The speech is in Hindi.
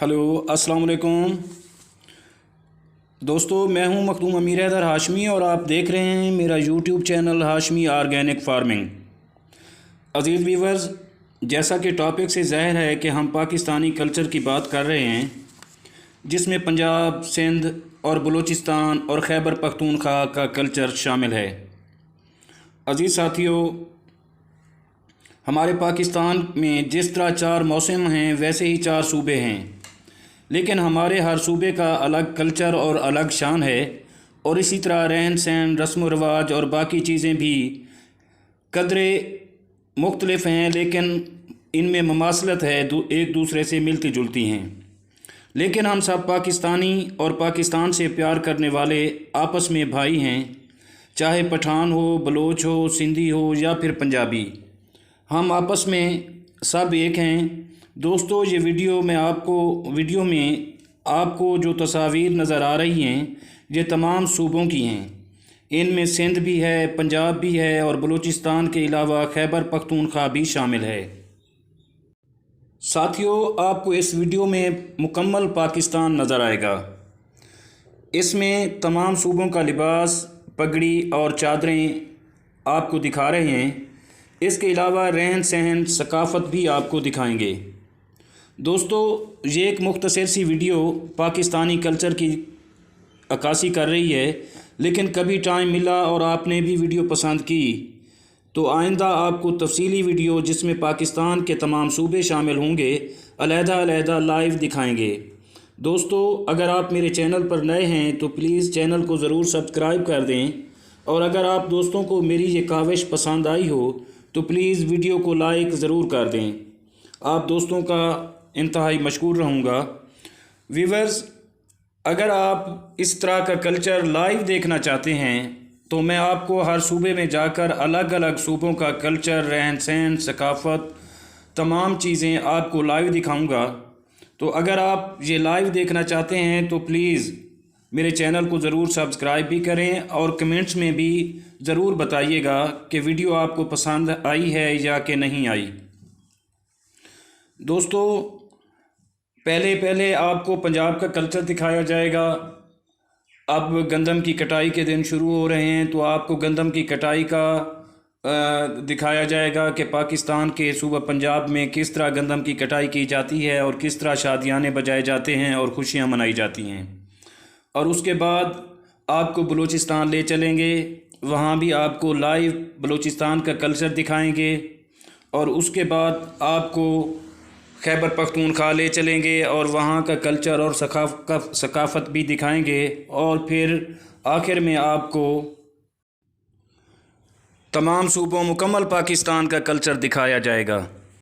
हेलो अस्सलाम वालेकुम दोस्तों, मैं हूं मखदूम अमीर हैदर हाशमी और आप देख रहे हैं मेरा YouTube channel Hashmi organic farming. अज़ीज़ व्यूवर्स, जैसा कि टॉपिक से ज़ाहिर है कि हम पाकिस्तानी कल्चर की बात कर रहे हैं, जिसमें पंजाब, सिंध और बलूचिस्तान और खैबर पख्तूनख्वा का कल्चर शामिल है। अज़ीज़ साथियों, हमारे पाकिस्तान में जिस तरह 4 मौसम हैं वैसे ही 4 सूबे हैं, लेकिन हमारे हर सूबे का अलग कल्चर और अलग शान है। और इसी तरह रहन सहन, रस्म व रवाज और बाकी चीज़ें भी कदरे मुख्तलिफ हैं, लेकिन इनमें ममासलत है, एक दूसरे से मिलती जुलती हैं। लेकिन हम सब पाकिस्तानी और पाकिस्तान से प्यार करने वाले आपस में भाई हैं, चाहे पठान हो, बलोच हो, सिंधी हो या फिर पंजाबी। हम आपस में सब एक हैं। दोस्तों, ये वीडियो में आपको जो तस्वीर नज़र आ रही हैं, ये तमाम सूबों की हैं। इनमें सिंध भी है, पंजाब भी है और बलूचिस्तान के अलावा खैबर पख्तूनख्वा भी शामिल है। साथियों, आपको इस वीडियो में मुकम्मल पाकिस्तान नज़र आएगा। इसमें तमाम सूबों का लिबास, पगड़ी और चादरें आपको दिखा रहे हैं। इसके अलावा रहन सहन, सकाफ़त भी आपको दिखाएंगे। दोस्तों, ये एक मुख्तसर सी वीडियो पाकिस्तानी कल्चर की अक्कासी कर रही है, लेकिन कभी टाइम मिला और आपने भी वीडियो पसंद की तो आइंदा आपको तफसीली वीडियो जिसमें पाकिस्तान के तमाम सूबे शामिल होंगे, अलहदा लाइव दिखाएंगे। दोस्तों, अगर आप मेरे चैनल पर नए हैं तो प्लीज़ चैनल को ज़रूर सब्सक्राइब कर दें, और अगर आप दोस्तों को मेरी ये काविश पसंद आई हो तो प्लीज़ वीडियो को लाइक ज़रूर कर दें। आप दोस्तों का इंतहाई मशकूर रहूँगा। व्यूवर्स, अगर आप इस तरह का कल्चर लाइव देखना चाहते हैं तो मैं आपको हर सूबे में जाकर अलग अलग सूबों का कल्चर, रहन सहन, सकाफ़त, तमाम चीज़ें आपको लाइव दिखाऊंगा। तो अगर आप ये लाइव देखना चाहते हैं तो प्लीज़ मेरे चैनल को ज़रूर सब्सक्राइब भी करें और कमेंट्स में भी ज़रूर बताइएगा कि वीडियो आपको पसंद आई है या कि नहीं आई। दोस्तों, पहले आपको पंजाब का कल्चर दिखाया जाएगा। अब गंदम की कटाई के दिन शुरू हो रहे हैं, तो आपको गंदम की कटाई का दिखाया जाएगा कि पाकिस्तान के सूबा पंजाब में किस तरह गंदम की कटाई की जाती है और किस तरह शादियाने बजाए जाते हैं और खुशियां मनाई जाती हैं। और उसके बाद आपको बलूचिस्तान ले चलेंगे, वहाँ भी आपको लाइव बलूचिस्तान का कल्चर दिखाएंगे। और उसके बाद आपको खैबर पख्तूनख्वा ले चलेंगे और वहाँ का कल्चर और सकाफ़त भी दिखाएंगे। और फिर आखिर में आपको तमाम सूबों, मुकम्मल पाकिस्तान का कल्चर दिखाया जाएगा।